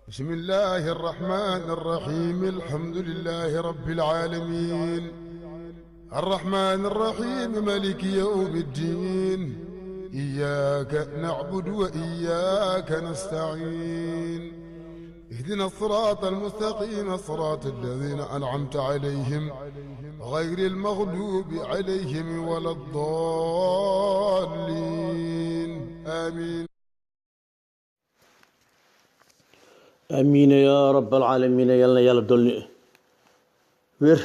بسم الله الرحمن الرحيم الحمد لله رب العالمين الرحمن الرحيم مالك يوم الدين إياك نعبد وإياك نستعين اهدنا الصراط المستقيم صراط الذين أنعمت عليهم غير المغلوب عليهم ولا الضالين آمين. amiin ya rabbal aalamiin yal na yàlla dolli wér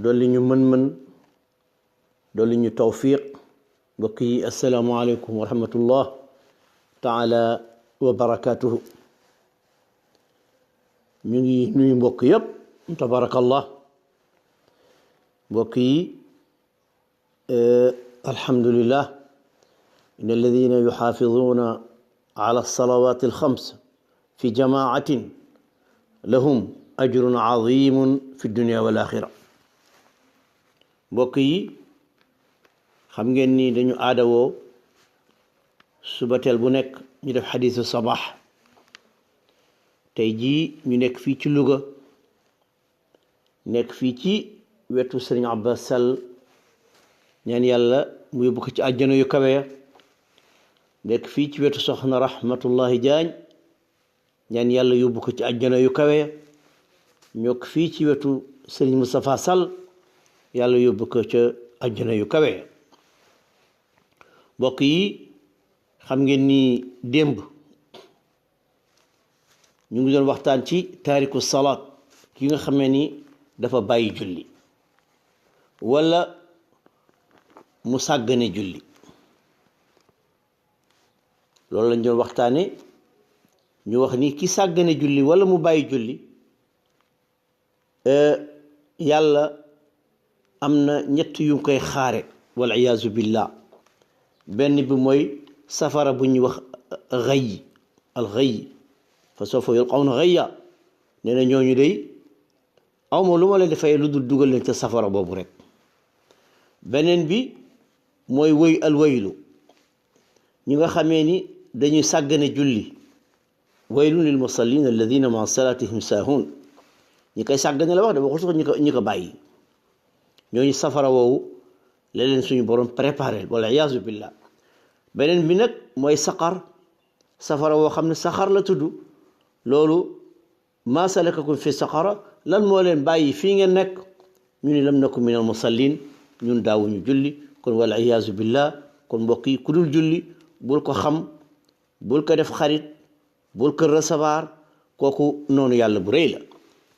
dolli ñu mën-mën dolli ñu tawfiq mbokk yi asalaamualeykum wa rahmatullah taala wa barakatuhu ñu ngi nuyu mbokk yépp tabarakallah mbokk yi alhamdulillah inna alladina yuxaafiduna ala alsalawat alxams fi jamaatin lahum ajrun azimun fi dunia wal axira mbokk yi xam ngeen ni dañu aadawoo subateel bu nekk ñu def xadiisu sabax tey jii ñu nekk fii ci Louga nekk fii ci wetu Sëriñ Abbas Sall ñaan yàlla mu yóbbu ko ci àjjana yu kawe ya nekk fii ci wetu soxna Rahmatullahi Jaañ ñaan yàlla yóbbu ko ci àjjana yu kawe ñokk fii ci wetu sëriñ Moustapha Sall yàlla yóbbu ko ca àjjana yu kawe mbokk yi xam ngeen ni démb ñu ngi doon waxtaan ci taariku salaat ki nga xamee ni dafa bàyyi julli wala mu sàggane julli loolu lañ doon waxtaane ñu wax ni ki sàggane julli wala mu bàyyi julli yàlla am na ñett yu koy xaare wal iyaazu billah benn bi mooy safara bu ñuy wax xëy al xëy fa sawfa yulqawna xëyya nee na ñooñu day awma lu ma leen di fay lu dul dugal leen ca safara boobu rek beneen bi mooy wëy al waylu ñi nga xamee ni dañuy sàggane julli waylun lil musallin alladina ma salatihim saahun ñi koy sàggane la wax da waxul sax ñi ko bàyyi ñooñu safara woowu la leen suñu borom préparé wala iyaazu billah beneen bi nag mooy saqar safara woo xam ne saxar la tudd loolu maa salakakum fi saqara lan moo leen bàyyi fii ngeen nekk ñu ni lam naku min al musallin ñun daawuñu julli kon wala iyaazu billah kon mbokk yi ku dul julli bul ko xam bul ko def xarit bul ko recevoir kooku noonu yàlla bu rëy la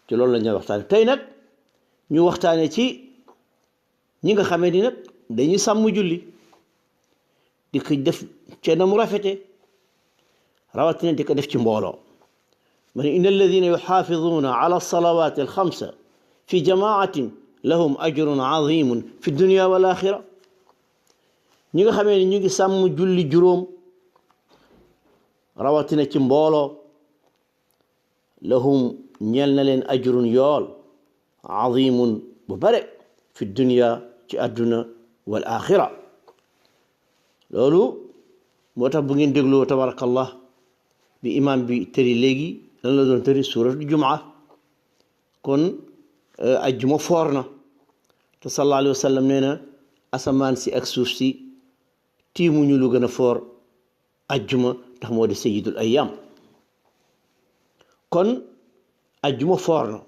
ci loolu la ñuy waxtaane tey nag ñu waxtaane ci ñi nga xamee ni nag dañuy sàmm julli di ko def ca na mu rafete rawatina di ko def ci mbooloo ma ne inna alladina yuxaafiduuna ala alsalawati alxamsa fi jamaatin lahum ajrun azimun fi dunia wal axira ñi nga xamee ni ñu ngi sàmm julli juróom rawatina ci mbooloo lahum ñeel na leen ajrun yool azimun bu bare fi dunia ci àdduna wal axira loolu moo tax bu ngeen dégloo tabarakallah bi imam bi tëri léegi lan la doon tëri suuratu jumaa kon ajjuma foor na te sallallahu alayhi wa sallam nee na asamaan si ak suuf si tiimuñu lu gën a foor ajjuma ndax moo di sayyidul ayyam kon ajjuma foor na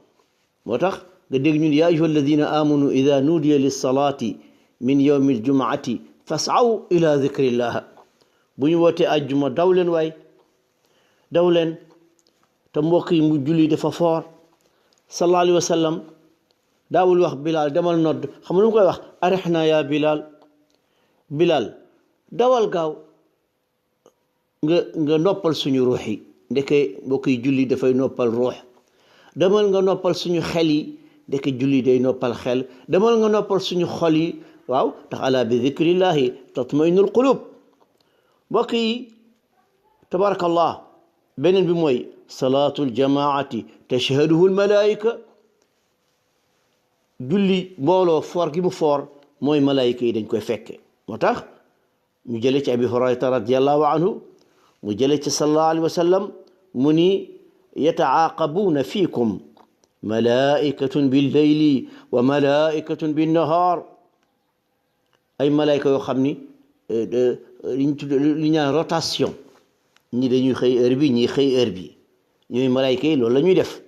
moo tax nga dégg ñun yaa ayyuha alladina amanu ida nuudiya lissalaati min yawmi aljumaati fasaw ila dicrillah bu ñu wootee ajjuma daw leen waay daw leen te mbokk yi mu julli dafa foor sallallahu alayhi wa sallam daawul wax bilal demal nodd xam lu mu koy wax arexna ya bilal dawal gaaw nga noppal suñu ruux yi ndeke mbokk yi julli dafay noppal ruux demal nga noppal suñu xel yi ndeke julli day noppal xel demal nga noppal suñu xol yi waaw ndax ala bi dikrillahi tatmainul qulub mbokk yi tabarakallah beneen bi mooy salaatul jamaati tashhaduhu almalaika julli mbooloo foor gi mu foor mooy malaayika yi dañ koy fekke moo tax ñu jële ci abi hurayrata radiallahu anhu mu jële ci sallallahu alayhi wa sallam mu ni yataaqabuuna fiikum malaikatun billayli wa malaikatun binnahar ay malayka yoo xam ni li ñaan rotation ñi dañuy xëy heure bi ñi xëy heure bi ñooy malayka yi loolu la ñuy def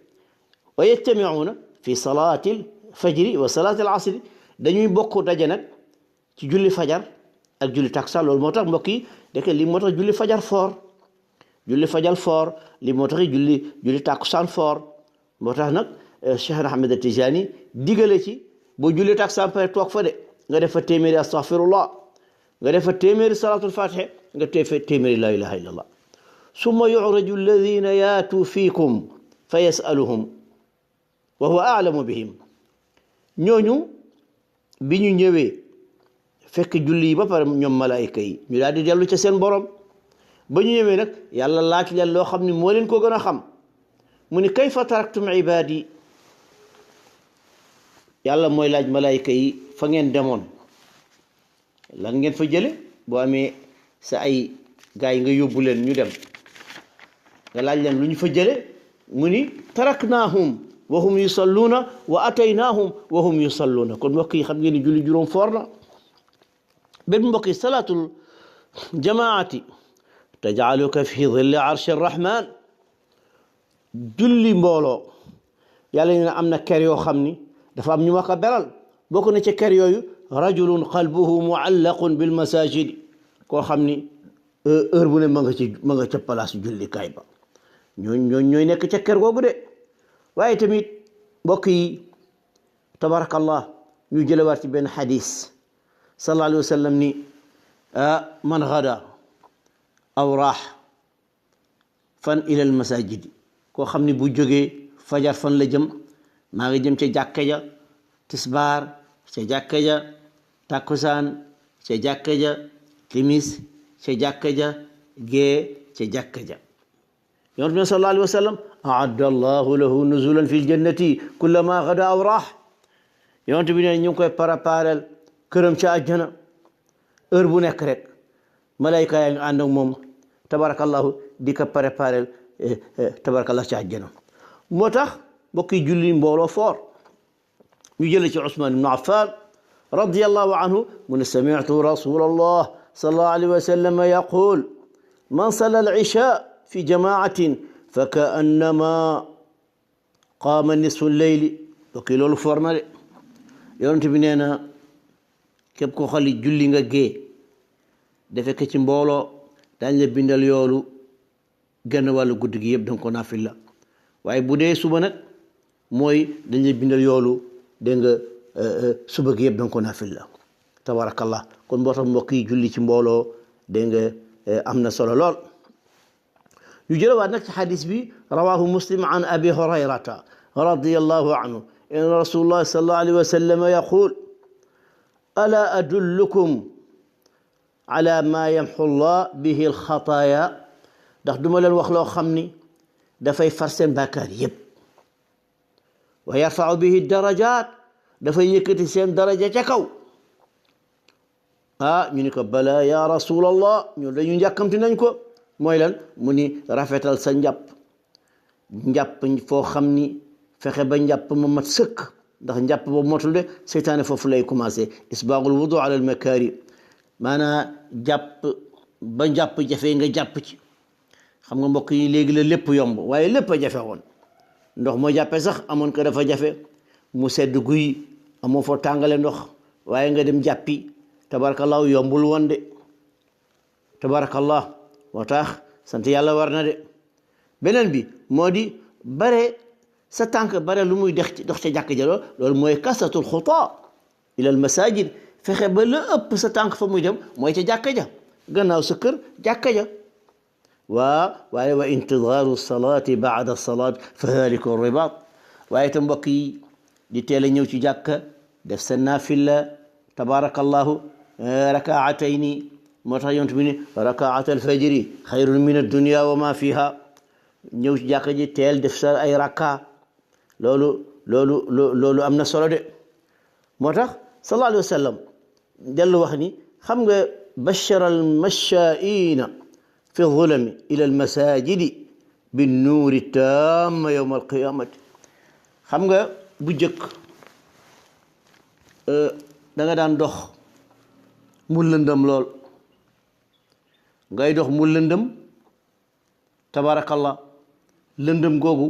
wa yajtamiuuna fi salaatil fajri wa salaatil asri dañuy bokk daje nag ci julli fajar ak julli takkusaan loolu moo tax mbokk yi deke li moo tax julli fajar foor li moo tax julli takkusaan foor moo tax nag Cheikh Ahmed Tijani digale ci boo julli takkusaan pare toog fa de nga def fa téeméeri astaghfirullah nga def fa téeméeri salatul fatiha nga def fa téeméeri la ilaha illallah summa yu'raju alladhina yaatu fiikum fa yasaluhum wa huwa a'lamu bihim ñooñu bi ñu ñëwee fekk julli yi ba pare ñoom malaayika yi ñu daal di dellu ca seen borom ba ñu ñëwee nag yàlla laaj leen loo xam ne moo leen ko gën a xam mu ni kayfa taraktum ibadi yàlla mooy laaj malaayika yi fa ngeen demoon lan ngeen fa jële boo amee sa ay gaay nga yóbbu leen ñu dem nga laaj leen lu ñu fa jële mu ni taraknaahum wa hum yusalluuna wa ataynaahum wa hum yusalluuna kon mbokk yi xam ngeen ni julli juróom foor na benn mbokk yi salaatul jamaati tajcaluka fi dilli arshi arrahman julli mbooloo yàlla ne am na ker yoo xam ni dafa am ñu ma ko beral bokk na ci ker yooyu rajulun qalbuhu muallaqun bil masajid koo xam ni heure bu ne ma nga ca place jullikaay ba ñooy nekk ca ker googu de waaye tamit mbokk yi tabarakallah ñu jëlewaat ci benn xadis sallallahu alayhi wa sallam ni man gada aw raax fan ilal masajidi koo xam ni bu jógee fajar fan la jëm maa ngi jëm ca jàkka ja tisbaar ca jàkka ja takkusaan ca jàkka ja timis ca jàkka ja gee ca jàkka ja yonent bi sallallahu alayhi wa sallam aadda allahu lahu nuzulan fi ljannati kullama gada aw raax yonent bi ne ñu ngi koy préparel këram ca àjjana heure bu nekk rek malayka yaa ngi ànd ak moom tabarakallahu di ko préparel tabarakallahu ca àjjana moo tax mbokk yi julli mbooloo foor ñu jële ci Usman ibn Affan radiyallahu anhu mu ne sami'tu rasulallah sallallahu alayhi wa sallam yaqul man salla al-isha fi jamaatin fa ka'annama qaama nisfu al-layli mbokk yi loolu foor na de yonent bi nee na képp ko xali julli nga gee defe ko ci mbooloo daañ la bindal yoolu genn wàllu guddi gi yëpp danga ko naafila waaye bu dee suba nag mooy dañ la bindal yoolu dégg nga suba gi yëpp danga ko naafila tabarakallah kon moo tax mbokk yi julli ci mbooloo dégg nga am na solo lool ñu jëlewaat nag ci xadis bi rawahu muslim an abi hurayrata radiyallahu anhu in rasulullah sallallahu alayhi wa sallam yaqul ala adullukum ala ma yamxu llah bihi alxataaya ndax duma leen wax loo xam ni dafay far seen bàkkaar yépp wa yarfau bihi darajaat dafay yëkkati seen daraja ca kaw ñu ni ko bala ya rasulallah ñu dañu njàkkamti nañ ko mooy lan mu ni rafetal sa njàpp foo xam ni fexe ba njàpp ma mat sëkk ndax njàpp boobu motul de seytaane foofu lay commencé isbaagul wudu ala al makaari maanaa jàpp ba njàpp jafe nga jàpp ci xam nga mbokk yi léegi la lépp yomb waaye lépp a jafe woon ndox moo jàppee sax amoon ko dafa jafe mu sedd guy amoo foo tàngale ndox waaye nga dem jàppi tabarakallahu yombul woon de tabarakallah moo tax sant yàlla war na de beneen bi moo di bare sa tànk bare lu muy dox ca jàkk ja loolu mooy kasatul xutaa ila al masajid fexe ba la ëpp sa tànk fa muy dem mooy ca jàkka ja gannaaw sa kër jàkka ja waaye wa intidaaru salaati baada salaat fa dalika ribaat waaye te mbokk yi di teel a ñëw ci jàkka def sa naafila tabarakallahu rakaatayni moo tax yonent bi ni rakaat alfajri xayrun min addunia wa ma fiha ñëw ci jàkka ji teel def sa ay raka loolu am na solo de moo tax sallallahu alayhi wa sallam dellu wax ni xam nga bashara almashaa'ina fi zulami ila almasajidi bin nuuri taam yawma alqiyamati xam nga bu jëkk da nga daan dox mu lëndëm lool ngay dox mu lëndëm tabarakallah lëndëm googu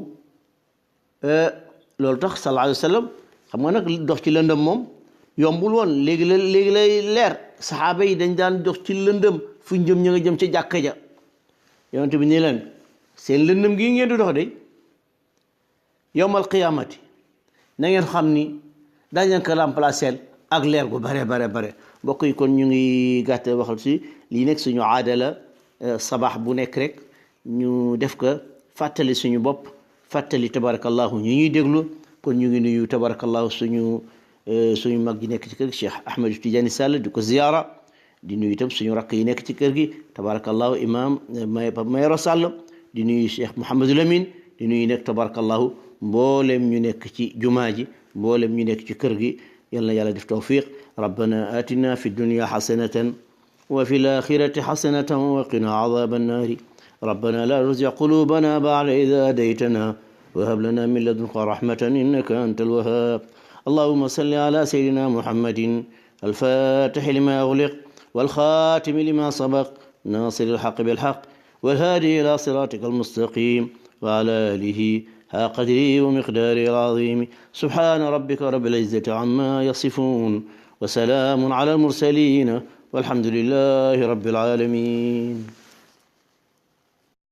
loolu tax sallallahu alayhi wa sallam xam nga nag dox ci lëndëm moom yombul woon léegi lay leer saxaaba yi dañ daan dox ci lëndëm fu ñu jëm ña nga jëm ca jàkka ja yonent bi nii leen seen lëndëm gii ngeen di dox de yawmal qiyaamati na ngeen xam ni dañ leen ko remplacer ak leer gu bare mbokk yi kon ñu ngi gàtte waxal si lii nekk suñu aada la sabax bu nekk rek ñu def ko fàttali suñu bopp fàttali tabarakallahu ñu ñuy déglu kon ñu ngi nuyu tabarakallahu suñu mag yi nekk ci kër gi Cheikh Ahmed Tidiane Sall di ko ziyaara di nuyu itam suñu rakk yi nekk ci kër gi tabarakallahu imam Mayoro Sall di nuyu Cheikh Mouhamadou Lamine di nuyu nekk tabarakallahu mboolem ñu nekk ci jumaa ji mboolem ñu nekk ci kër gi yal na yàlla def tawfiq rabbana atina fi dunya hasanatan wa fi l-akhirati hasanatan wa qina adhaba an-nari rabbana la tuzigh qulubana ba'da idh hadaytana wa hab lana min ladunka rahmatan innaka antal wahhab اللهم صل على سيدنا محمد الفاتح لما أغلق والخاتم لما سبق ناصر الحق بالحق والهادي إلى صراطك المستقيم وعلى آله ها قدره ومقداره العظيم سبحان ربك رب العزة عما يصفون وسلام على المرسلين والحمد لله رب العالمين